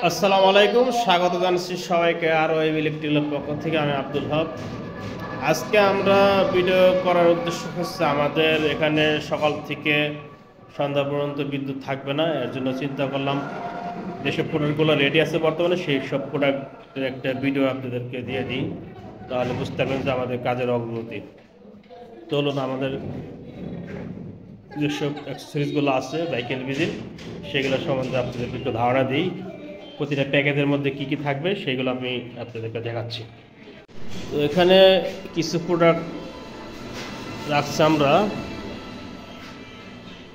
আসসালামু আলাইকুম, স্বাগত জানাচ্ছি সবাইকে আরও এই ইলেকট্রিকের পক্ষ থেকে। আমি আব্দুল হক। আজকে আমরা ভিডিও করার উদ্দেশ্য হচ্ছে আমাদের এখানে সকাল থেকে সন্ধ্যা পর্যন্ত বিদ্যুৎ থাকবে না। এর জন্য চিন্তা করলাম যেসব প্রোডাক্টগুলো রেডি আছে বর্তমানে সেই সব প্রোডাক্টের একটা ভিডিও আপনাদেরকে দিয়ে দিই, তাহলে বুঝতে পারবেন যে আমাদের কাজের অগ্রগতি। চলুন আমাদের যেসব অ্যাক্সেসরিজগুলো আছে বাইক এলপিজির সেগুলো সম্বন্ধে আপনাদেরকে একটু ধারণা দিই। প্রতিটা প্যাকেজের মধ্যে কি কি থাকবে সেগুলো আমি আপনাদেরকে দেখাচ্ছি। তো এখানে কিছু প্রোডাক্ট রাখছি আমরা,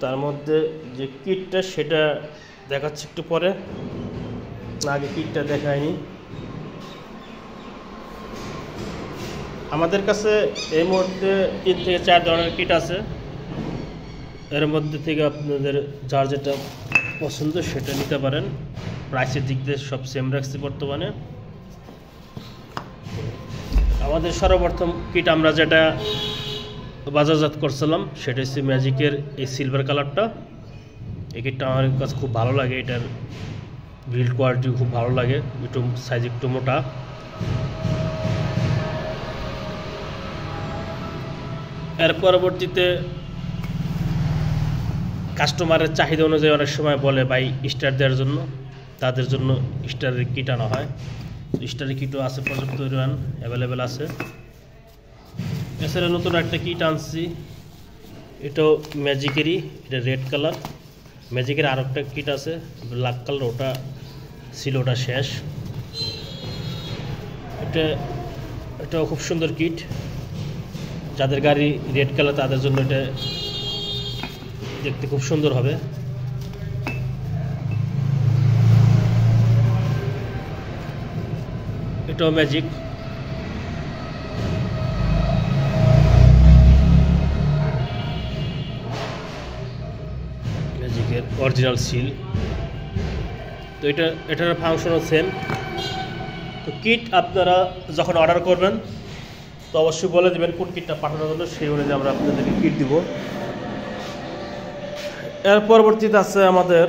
তার মধ্যে যে কিটটা সেটা দেখাচ্ছি একটু পরে, আগে কিটটা দেখায়নি। আমাদের কাছে এই মুহূর্তে 3 থেকে 4 ধরনের কিট আছে। এর মধ্যে থেকে আপনাদের যার যেটা পছন্দ সেটা নিতে পারেন। প্রাইসের দিক দিয়ে সব সেম রাখছি বর্তমানে। আমাদের সর্বপ্রথম কিট আমরা যেটা বাজারজাত করছিলাম সেটা হচ্ছে ম্যাজিকের এই সিলভার কালারটা। এই কিটটা আমার কাছে খুব ভালো লাগে, এটার বিল্ড কোয়ালিটি খুব ভালো লাগে, একটু সাইজ একটু মোটা। এর পরবর্তীতে কাস্টমারের চাহিদা অনুযায়ী অনেক সময় বলে ভাই স্টার দেওয়ার জন্য, তাদের জন্য স্টারের কিট আনা হয়। স্টারের কিটও আছে, পর্যাপ্ত পরিমাণ অ্যাভেলেবেল আছে। এছাড়া নতুন একটা কিট আনছি, এটাও ম্যাজিকেরই, এটা রেড কালার। ম্যাজিকের আর একটা কিট আছে ব্ল্যাক কালার, ওটা ছিল, ওটা শেষ। এটাও খুব সুন্দর কিট। যাদের গাড়ি রেড কালার তাদের জন্য এটা দেখতে খুব সুন্দর হবে। এটাও ম্যাজিকের অরিজিনাল সিল। তো এটার ফাংশনও সেম। তো কিট আপনারা যখন অর্ডার করবেন তো অবশ্যই বলে দেবেন কোন কিটটা পাঠানোর জন্য, সেই অনুযায়ী আমরা আপনাদেরকে কিট দিব। এর পরবর্তীতে আছে আমাদের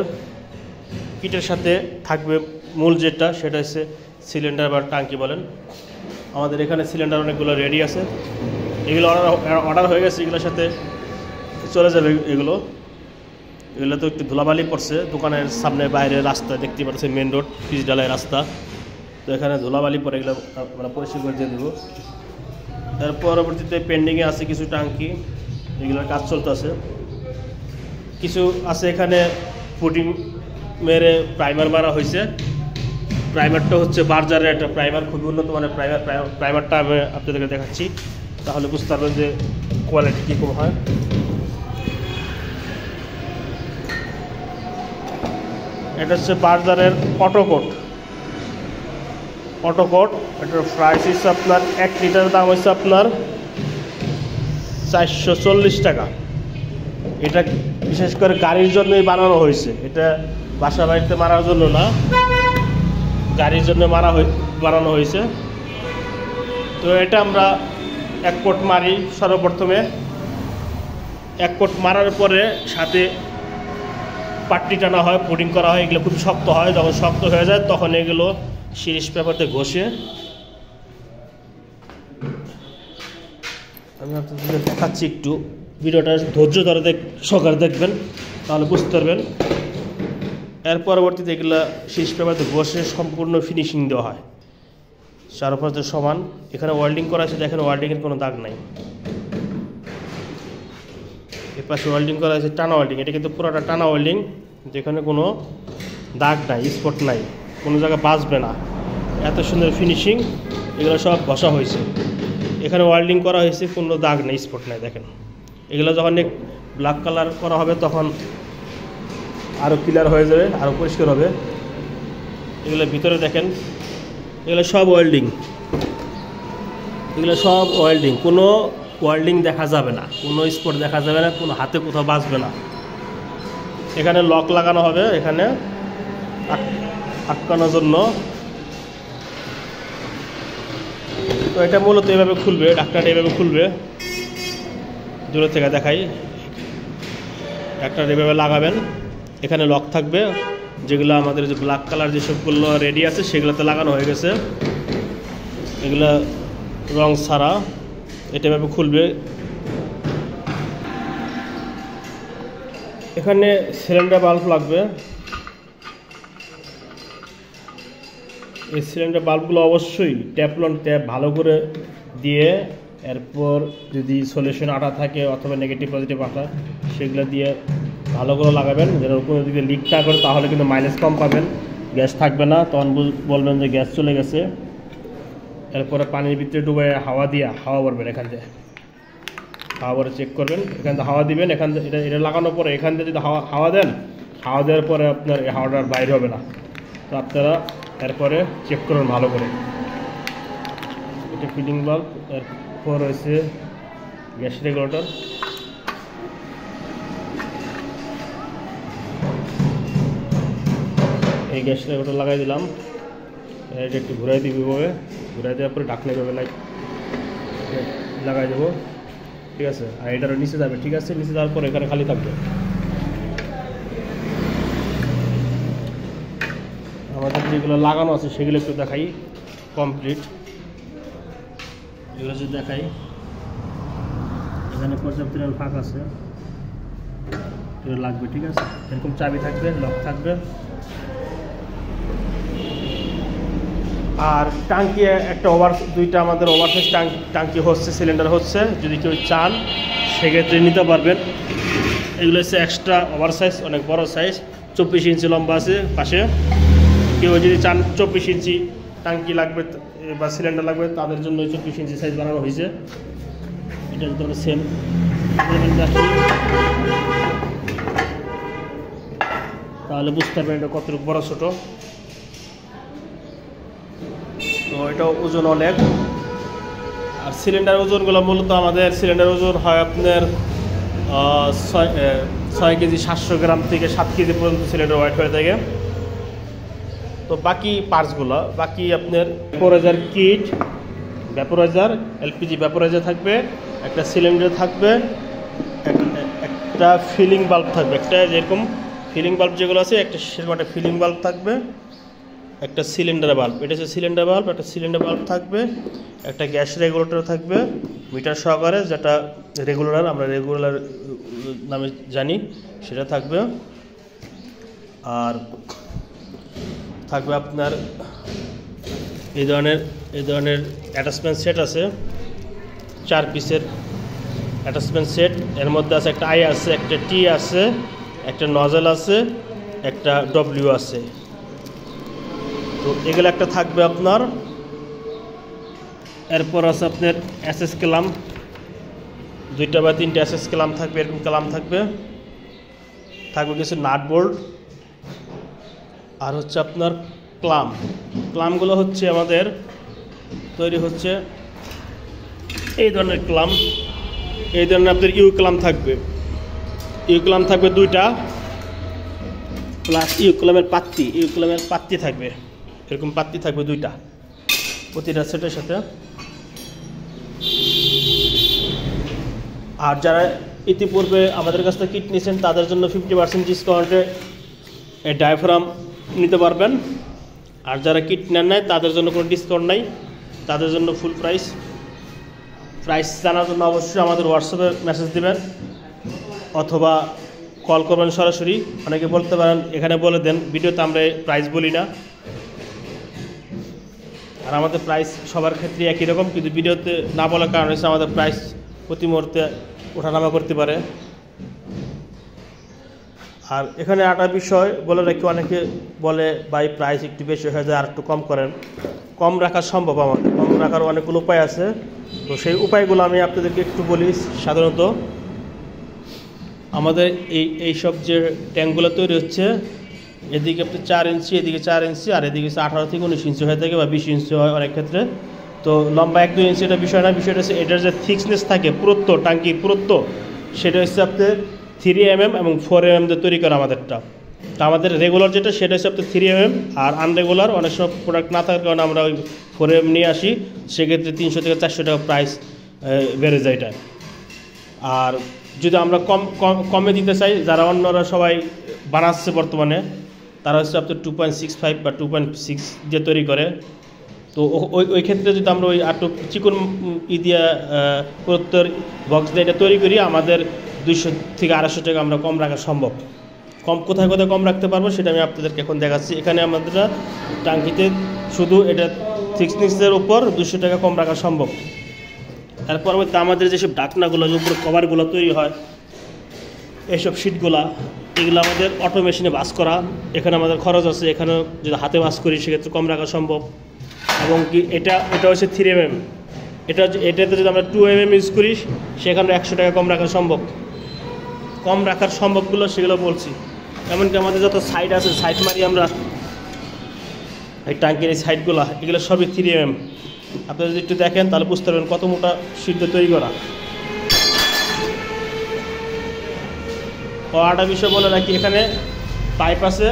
কিটের সাথে থাকবে মূল যেটা, সেটা হচ্ছে সিলিন্ডার বা টাঙ্কি বলেন। আমাদের এখানে সিলিন্ডার অনেকগুলো রেডি আছে, এগুলো অর্ডার হয়ে গেছে, এগুলোর সাথে চলে যাবে। এগুলো তো একটু ধুলাবালি পড়ছে দোকানের সামনে, বাইরে রাস্তা দেখতে পাচ্ছেন, মেন রোড পিচ ডালাই রাস্তা। তো এখানে ধুলাবালি পরে এগুলো আমরা পরিষ্কার করে দিয়ে দেবো। এর পরবর্তীতে পেন্ডিংয়ে আছে কিছু টাঙ্কি, এগুলোর কাজ চলতেছে। কিছু আছে এখানে পুটিং মেরে প্রাইমার মারা হয়েছে। প্রাইমারটা হচ্ছে বার্জারের একটা প্রাইমার, খুবই উন্নত মানের প্রাইমারটা আমি আপনাদেরকে দেখাচ্ছি, তাহলে বুঝতে পারবেন যে কোয়ালিটি কীরকম হয়। এটা হচ্ছে বার্জারের অটোকোট। এটার প্রাইস হচ্ছে আপনার 1 লিটারের দাম হচ্ছে আপনার 440 টাকা। এটা বিশেষ করে গাড়ির জন্যই বানানো হয়েছে, এটা বাসা বাড়িতে মারার জন্য না, গাড়ির জন্য বানানো হয়েছে। তো এটা আমরা 1 কোট মারি। সর্বপ্রথমে 1 কোট মারার পরে সাথে পাট্টি টানা হয়, পুডিং করা হয়। এগুলো খুব শক্ত হয়, যখন শক্ত হয়ে যায় তখন এগুলো সিরিজ পেপারতে ঘষে, আমি আপনাদের দেখাচ্ছি, একটু ভিডিওটা ধৈর্য ধরে সহকারে দেখবেন, তাহলে বুঝতে পারবেন। এর পরবর্তীতে এগুলো সিরিজ পেপারতে ঘষে সম্পূর্ণ ফিনিশিং দেওয়া হয়, চারপাশে সমান। এখানে ওয়েল্ডিং করা আছে, দেখেন ওয়েল্ডিংয়ের কোনো দাগ নাই। এর পাশে ওয়েল্ডিং করা আছে টানা ওয়েল্ডিং, এটা কিন্তু পুরোটা টানা ওয়েল্ডিং, যেখানে কোনো দাগ নাই, স্পট নাই, কোনো জায়গায় বাঁচবে না, এত সুন্দর ফিনিশিং। এগুলো সব ঘষা হয়েছে, এখানে ওয়েল্ডিং করা হয়েছে, কোনো দাগ নেই, স্পট নাই। দেখেন এগুলো যখন ব্ল্যাক কালার করা হবে তখন আরও ক্লিয়ার হয়ে যাবে, আরও পরিষ্কার হবে। এগুলো ভিতরে দেখেন, এগুলো সব ওয়েল্ডিং, কোনো ওয়েল্ডিং দেখা যাবে না, কোনো স্পট দেখা যাবে না, কোনো হাতে কোথাও বাঁচবে না। এখানে লক লাগানো হবে, এখানে আটকানোর জন্য। তো এটা মূলত এভাবে খুলবে, ডাক্তারটা এভাবে খুলবে, দূরে থেকে দেখাই। ডাক্তার এভাবে লাগাবেন, এখানে লক থাকবে, যেগুলো আমাদের যে ব্ল্যাক কালার যেসবগুলো রেডি আছে সেগুলোতে লাগানো হয়ে গেছে। এগুলা রং ছাড়া এটা এভাবে খুলবে। এখানে সিলিন্ডার বাল্ব লাগবে। এই সিলিন্ডার বাল্বগুলো অবশ্যই ট্যাপলন ট্যাপ ভালো করে দিয়ে, এরপর যদি সলিউশন আটা থাকে অথবা নেগেটিভ পজিটিভ আটা সেগুলো দিয়ে ভালো করে লাগাবেন, যেন কোনো দিকে লিক না করে, তাহলে কিন্তু মাইলেজ কম পাবেন, গ্যাস থাকবে না, তখন বলবেন যে গ্যাস চলে গেছে। এরপরে পানির ভিতরে ডুবে হাওয়া ভরবেন, এখান থেকে হাওয়া ভরে চেক করবেন, এখান থেকে হাওয়া দিবেন। এখান থেকে এটা লাগানোর পরে এখান থেকে যদি হাওয়া দেন, হাওয়া দেওয়ার পরে আপনার এই হাওয়াটা বাইরে হবে না। তো আপনারা এরপরে চেক করুন ভালো করে। এটা ফিলিং বাল্ব, এরপর রয়েছে গ্যাস রেগুলেটর। এই গ্যাস রেগুলেটর লাগাই দিলাম, এটা একটু ঘুরাই দিবি এভাবে, ঘুরাই দেওয়ার পরে ঢাকনা এভাবে লাগাই দেবো, ঠিক আছে। আর এটারও নিচে যাবে, ঠিক আছে। নিচে যাওয়ার পর এখানে খালি থাকবে। আমাদের যেগুলো লাগানো আছে সেগুলো একটু দেখাই কমপ্লিট। এগুলো যদি দেখাই, এখানে পর্যাপ্ত ফাঁক আছে, এগুলো লাগবে, ঠিক আছে। এরকম চাবি থাকবে, লক থাকবে। আর টাঙ্কি একটা দুইটা আমাদের ওভারসাইজ টাঙ্কি হচ্ছে, সিলিন্ডার হচ্ছে। যদি কেউ চান সেক্ষেত্রে নিতে পারবেন। এগুলো হচ্ছে এক্সট্রা ওভারসাইজ, অনেক বড় সাইজ, 24 ইঞ্চি লম্বা আছে পাশে। কেউ যদি চান 24 ইঞ্চি টাঙ্কি লাগবে বা সিলিন্ডার লাগবে, তাদের জন্য 24 ইঞ্চি সাইজ বানানো হয়েছে। এটা যদি সেম তাহলে বুঝতে পারবেন এটা কতটুকু বড় ছোট। তো এটা ওজন অনেক। আর সিলিন্ডার ওজনগুলো মূলত আমাদের সিলিন্ডার ওজন হয় আপনার 6 কেজি 700 গ্রাম থেকে 7 কেজি পর্যন্ত সিলিন্ডার ওয়েট হয়ে থাকে। তো বাকি পার্টসগুলো, বাকি আপনার vaporiser kit, vaporiser, LPG vaporiser থাকবে, একটা সিলিন্ডার থাকবে, একটা ফিলিং বাল্ব থাকবে, একটা যেরকম ফিলিং বাল্ব যেগুলো আছে একটা সেরকম একটা ফিলিং বাল্ব থাকবে, একটা সিলিন্ডার বাল্ব, এটা হচ্ছে সিলিন্ডার বাল্ব, একটা সিলিন্ডার বাল্ব থাকবে, একটা গ্যাস রেগুলেটর থাকবে মিটার সহকারে, যেটা রেগুলার আমরা রেগুলার নামে জানি, সেটা থাকবে। আর থাকবে আপনার এই ধরনের অ্যাটাচমেন্ট সেট আছে, 4 পিসের অ্যাটাচমেন্ট সেট। এর মধ্যে আছে একটা আই আছে, একটা টি আছে, একটা নজেল আছে, একটা ডব্লিউ আছে। তো এগুলো একটা থাকবে আপনার। এরপর আছে আপনার এসএস ক্লাম, 2টা বা 3টা এসএস ক্লাম থাকবে, এরকম ক্লাম থাকবে কিছু নাট বোল্ট। আর হচ্ছে আপনার ক্লামগুলো হচ্ছে আমাদের তৈরি হচ্ছে এই ধরনের ক্লাম, এই ধরনের আপনার ইউ ক্লাম থাকবে, 2টা, প্লাস ইউ ক্লামের পাত্তি থাকবে, এরকম পাত্তি থাকবে 2টা প্রতিটা সেটের সাথে। আর যারা ইতিপূর্বে আমাদের কাছ থেকে কিট নিয়েছেন তাদের জন্য 50% ডিসকাউন্টে এই ডায়াফ্রাম নিতে পারবেন। আর যারা কিট নেন নাই তাদের জন্য কোনো ডিসকাউন্ট নাই, তাদের জন্য ফুল প্রাইস জানার জন্য অবশ্যই আমাদের হোয়াটসঅ্যাপে মেসেজ দেবেন অথবা কল করবেন সরাসরি। অনেকে বলতে পারেন এখানে বলে দেন, ভিডিওতে আমরা প্রাইস বলি না। আর আমাদের প্রাইস সবার ক্ষেত্রে একই রকম, কিন্তু ভিডিওতে না বলার কারণ হচ্ছে আমাদের প্রাইস প্রতি মুহূর্তে ওঠানামা করতে পারে। আর এখানে একটা বিষয় বলে রাখি, অনেকে বলে ভাই প্রাইস একটু বেশি হয়ে যায়, আর একটু কম করেন। কম রাখা সম্ভব, আমাদের কম রাখার অনেকগুলো উপায় আছে। তো সেই উপায়গুলো আমি আপনাদেরকে একটু বলি। সাধারণত আমাদের এই সব যে ট্যাঙ্কগুলো তৈরি হচ্ছে, এদিকে আপনি 4 ইঞ্চি, এদিকে 4 ইঞ্চি, আর এদিকে 18 থেকে 19 ইঞ্চি হয়ে থাকে বা 20 ইঞ্চি হয় অনেক ক্ষেত্রে। তো লম্বা 1-2 ইঞ্চি এটা বিষয় না, বিষয়টা হচ্ছে এটার যে থিকনেস থাকে, পুরুত্ব, টাঙ্কির পুরুত্ব, সেটা হচ্ছে আপনার 3 mm এবং 4 mm দিয়ে তৈরি করা আমাদেরটা। তো আমাদের রেগুলার যেটা সেটা হচ্ছে আপনার 3 mm, আর আনরেগুলার অনেক সময় প্রোডাক্ট না থাকার কারণে আমরা ওই 4 mm নিয়ে আসি, সেক্ষেত্রে 300 থেকে 400 টাকা প্রাইস বেড়ে যায় এটা। আর যদি আমরা কমে দিতে চাই, যারা অন্যরা সবাই বানাচ্ছে বর্তমানে, তারা হচ্ছে আপনার 2.65 বা 2.6 দিয়ে তৈরি করে। তো ওই ক্ষেত্রে যদি আমরা ওই আটক চিকন দিয়া পুরোত্তর বক্স দিয়ে এটা তৈরি করি, আমাদের 200 থেকে 250 টাকা আমরা কম রাখা সম্ভব। কোথায় কোথায় কম রাখতে পারবো সেটা আমি আপনাদেরকে এখন দেখাচ্ছি। এখানে আমাদের টাঙ্কিতে শুধু এটা থিকনেসের উপর 200 টাকা কম রাখা সম্ভব। এর পরবর্তী আমাদের যেসব ঢাকনাগুলো, যে উপরে কভারগুলো তৈরি হয়, এইসব শিটগুলা, এগুলো আমাদের অটো মেশিনে বাস করা। এখানে আমাদের খরচ আছে, এখানে যদি হাতে বাস করি সেক্ষেত্রে কম রাখা সম্ভব। এবং কি এটা হচ্ছে 3 mm, এটাতে যদি আমরা 2 mm ইউজ করি সেখানে 100 টাকা কম রাখা সম্ভব। কম রাখার সম্ভবগুলো সেগুলো বলছি। এমনকি আমাদের যত সাইড আছে, সাইড মারি আমরা এই ট্যাঙ্কের এই সাইডগুলো, এগুলো সবই 3 mm। আপনারা যদি একটু দেখেন তাহলে বুঝতে পারবেন কত মোটা শিট তৈরি করা। আরেকটা বিষয় বলে রাখি, এখানে পাইপ আছে,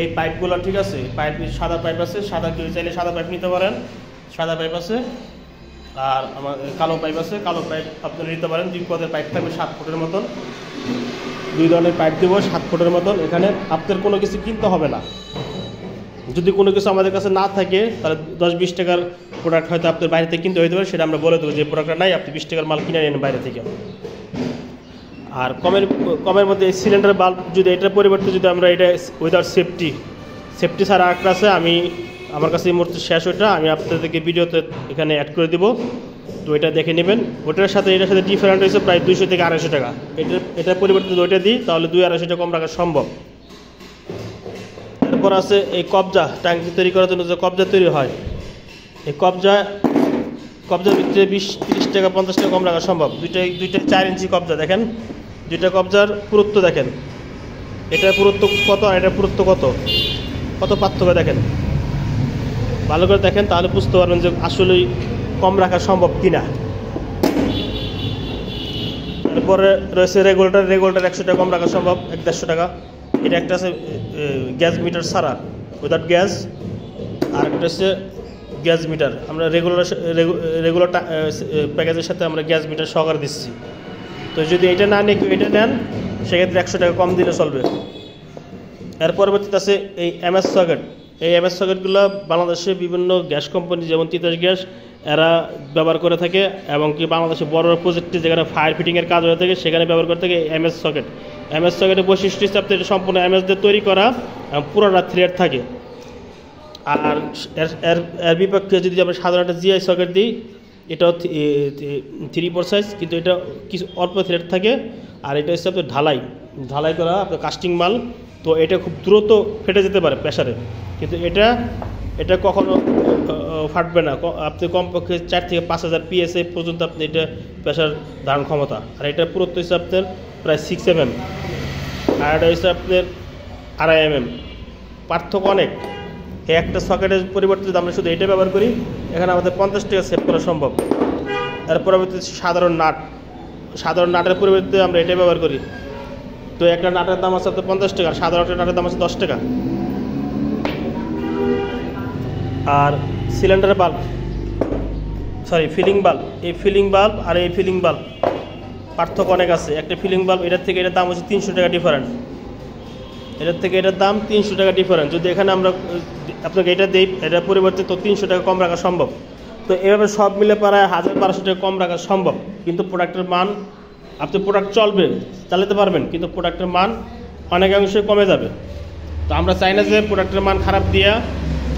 এই পাইপগুলো ঠিক আছে, সাদা পাইপ আছে, সাদা কেউ চাইলে সাদা পাইপ নিতে পারেন, সাদা পাইপ আছে। আর আমার কালো পাইপ আছে, কালো পাইপ আপনারা নিতে পারেন। 2 পদের পাইপ থাকবে 7 ফুটের মতন, 2 ধরনের পাইপ দেবো 7 ফুটের মতন। এখানে আপনার কোনো কিছু কিনতে হবে না। যদি কোনো কিছু আমাদের কাছে না থাকে তাহলে 10-20 টাকার প্রোডাক্ট হয়তো আপনার বাইরে থেকে কিনতে হইতে পারে, সেটা আমরা বলে দেবো যে প্রোডাক্টটা নাই, আপনি 20 টাকার মাল কিনে নেন বাইরে থেকে। আর কমের মধ্যে এই সিলিন্ডার বাল্ব, যদি এটার পরিবর্তে যদি আমরা এটা উইদাউট সেফটি ছাড়া একটা আছে, আমার কাছে এই মুহূর্তে শেষ, ওইটা আমি আপনাদেরকে ভিডিওতে এখানে অ্যাড করে দিব। তো এটা দেখে নেবেন। ওটার সাথে এটার সাথে ডিফারেন্ট হয়েছে প্রায় 200 থেকে 250 টাকা। এটার পরিবর্তে যদি ওইটা দিই তাহলে 200-250 টাকা কম রাখা সম্ভব। তারপর আছে এই কবজা, ট্যাঙ্কি তৈরি করার জন্য যে কবজা তৈরি হয়, এই কবজার ভিতরে 20-30 টাকা 50 টাকা কম রাখা সম্ভব। দুইটা 4 ইঞ্চি কবজা দেখেন, দুইটা কবজার পুরুত্ব দেখেন, এটার পুরুত্ব কত আর এটার পুরুত্ব কত পার্থক্য দেখেন। ভালো করে দেখেন তাহলে বুঝতে পারবেন যে আসলেই কম রাখা সম্ভব কিনা। তারপরে রয়েছে রেগুলেটর 100 টাকা কম রাখা সম্ভব, 150 টাকা। এটা একটা আছে গ্যাস মিটার ছাড়া, উইদাউট গ্যাস। আর একটা হচ্ছে গ্যাস মিটার, আমরা রেগুলার প্যাকেজের সাথে আমরা গ্যাস মিটার সহকারে দিচ্ছি। তো যদি এটা না নিয়ে কেউ এটা নেন সেক্ষেত্রে 100 টাকা কম দিলে চলবে। এর পরবর্তীতে আছে এই MS সকেট। এই MS সকেটগুলো বাংলাদেশে বিভিন্ন গ্যাস কোম্পানি যেমন তিতাস গ্যাস এরা ব্যবহার করে থাকে, এবং কি বাংলাদেশে বড় বড় প্রজেক্টে যেখানে ফায়ার ফিটিংয়ের কাজ হয়ে থাকে সেখানে ব্যবহার করে থাকে MS সকেট। MS সকেটের বৈশিষ্ট্য হিসাবে এটা সম্পূর্ণ MS দিয়ে তৈরি করা এবং পুরোটা থ্রেড থাকে। আর এর বিপক্ষে যদি আমরা সাধারণ একটা GI সকেট দিই, এটাও 3/4 সাইজ, কিন্তু এটা কিছু অল্প থ্রেড থাকে। আর এটা হচ্ছে আপনার ঢালাই করা আপনার কাস্টিং মাল। তো এটা খুব দ্রুত ফেটে যেতে পারে প্রেসারে, কিন্তু এটা কখনো ফাটবে না। আপনি কমপক্ষে 4 থেকে 5000 PSI পর্যন্ত আপনি এটা প্রেসার ধারণ ক্ষমতা। আর এটার পুরুত্ব হচ্ছে আপনার প্রায় 6 mm, আর এটা হচ্ছে আপনার 2.5 mm। পার্থক্য অনেক। এই একটা সকেটের পরিবর্তে যদি আমরা শুধু এটা ব্যবহার করি, এখানে আমাদের 50 টাকা সেভ করা সম্ভব। এর পরবর্তীতে সাধারণ নাটের পরিবর্তে আমরা এটা ব্যবহার করি। তো একটা নাটের দাম আছে আপনার 50 টাকা, সাধারণ একটা নাটের দাম আছে 10 টাকা। আর সিলিন্ডার বাল্ব, ফিলিং বাল্ব, এই ফিলিং বাল্ব আর এই ফিলিং বাল্ব পার্থক্য অনেক আছে। একটা ফিলিং বাল্ব এটার থেকে এটার দাম হচ্ছে 300 টাকা ডিফারেন্ট, এটার থেকে এটার দাম 300 টাকা ডিফারেন্ট। যদি এখানে আমরা আপনাকে এটা দিই, এটার পরিবর্তে তো 300 টাকা কম রাখা সম্ভব। তো এভাবে সব মিলে প্রায় 1000-1200 টাকা কম রাখা সম্ভব। কিন্তু প্রোডাক্টের মান, আপনি প্রোডাক্ট চালাতে পারবেন, কিন্তু প্রোডাক্টের মান অনেকাংশে কমে যাবে। তো আমরা চাই না যে প্রোডাক্টের মান খারাপ দিয়ে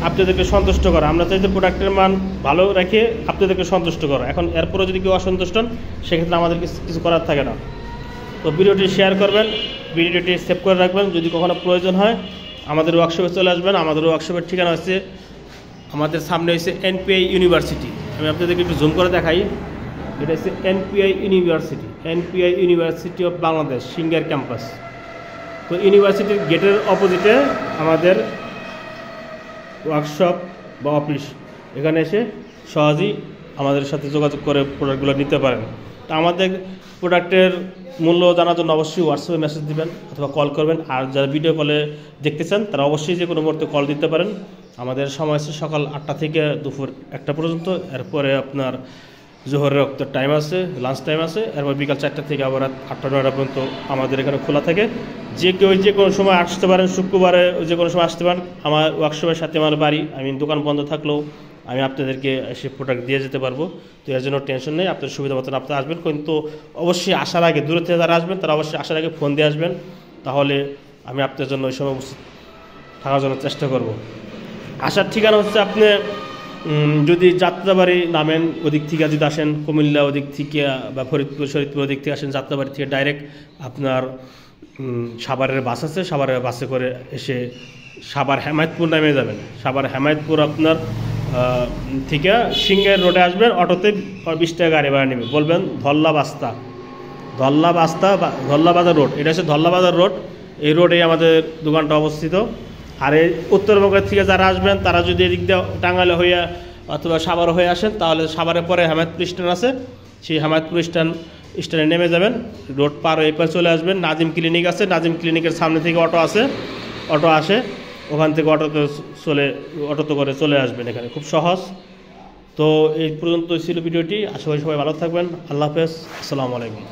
আপনাদেরকে সন্তুষ্ট করা, আমরা চাই যে প্রোডাক্টের মান ভালো রেখে আপনাদেরকে সন্তুষ্ট করা। এখন এরপরে যদি কেউ অসন্তুষ্ট হন সেক্ষেত্রে আমাদের কিছু করার থাকে না। তো ভিডিওটি শেয়ার করবেন, ভিডিওটি সেভ করে রাখবেন। যদি কখনো প্রয়োজন হয় আমাদের ওয়ার্কশপে চলে আসবেন। আমাদের ওয়ার্কশপের ঠিকানা হচ্ছে, আমাদের সামনে হচ্ছে NPI ইউনিভার্সিটি। আমি আপনাদেরকে একটু জুম করে দেখাই। এটা হচ্ছে NPI university of Bangladesh, singer campus. তো ইউনিভার্সিটির গেটের অপোজিটে আমাদের ওয়ার্কশপ বা অফিস। এখানে এসে সহজেই আমাদের সাথে যোগাযোগ করে প্রোডাক্টগুলো নিতে পারেন। তো আমাদের প্রোডাক্টের মূল্য জানার জন্য অবশ্যই হোয়াটসঅ্যাপে মেসেজ দিবেন অথবা কল করবেন। আর যারা ভিডিও কলে দেখতে চান তারা অবশ্যই যে কোনো মুহূর্তে কল দিতে পারেন। আমাদের সময় আছে সকাল 8টা থেকে দুপুর 1টা পর্যন্ত। এরপরে আপনার জোহরের রক্তের টাইম আছে, লাঞ্চ টাইম আছে, এরপর বিকাল 4টা থেকে আবার রাত 8টা-9টা পর্যন্ত আমাদের এখানে খোলা থাকে। যে কেউ যে কোনো সময় আসতে পারেন, শুক্রবারে যে কোনো সময় আসতে পারেন। আমার ওয়ার্কশপের সাথে আমার বাড়ি, আমি দোকান বন্ধ থাকলেও আমি আপনাদেরকে সে প্রোডাক্ট দিয়ে যেতে পারবো। তো এর জন্য টেনশন নেই, আপনার সুবিধা মতন আপনি আসবেন। কিন্তু অবশ্যই আসার আগে, দূরে থেকে যারা আসবেন তারা অবশ্যই আসার আগে ফোন দিয়ে আসবেন, তাহলে আমি আপনার জন্য ওই সময় উপস্থিত থাকার জন্য চেষ্টা করব। আসার ঠিকানা হচ্ছে আপনি যদি যাত্রাবাড়ি নামেন, ওদিক থেকে যদি আসেন, কুমিল্লা ওদিক থেকে বা ফরিদপুর শরীদপুর ওদিক থেকে আসেন, যাত্রাবাড়ি থেকে ডাইরেক্ট আপনার সাভারের বাস আছে, সাভারের বাসে করে এসে সাভার হেমায়তপুর নামে যাবেন। সাভার হেমায়তপুর আপনার থেকে সিংহের রোডে আসবেন, অটোতে 20 টাকা গাড়ি ভাড়া নেবে। বলবেন ধল্লা বাজার রোড, এটা হচ্ছে ধল্লা বাজার রোড। এই রোডে আমাদের দোকানটা অবস্থিত। আর এই উত্তরবঙ্গের থেকে যারা আসবেন তারা যদি এদিক দিয়ে টাঙ্গাইল হইয়া অথবা সাভার হয়ে আসেন, তাহলে সাভারের পরে হেমায়তপুর স্ট্যান্ড আছে, সেই হেমায়তপুর স্ট্যান্ডে নেমে যাবেন, রোড পার এই পারে চলে আসবেন। নাজিম ক্লিনিক আছে, নাজিম ক্লিনিকের সামনে থেকে অটো আসে, ওখান থেকে অটোতে করে চলে আসবেন। এখানে খুব সহজ। তো এই পর্যন্ত ছিল ভিডিওটি। আশা করি সবাই ভালো থাকবেন। আল্লাহ হাফেজ, আসসালামু আলাইকুম।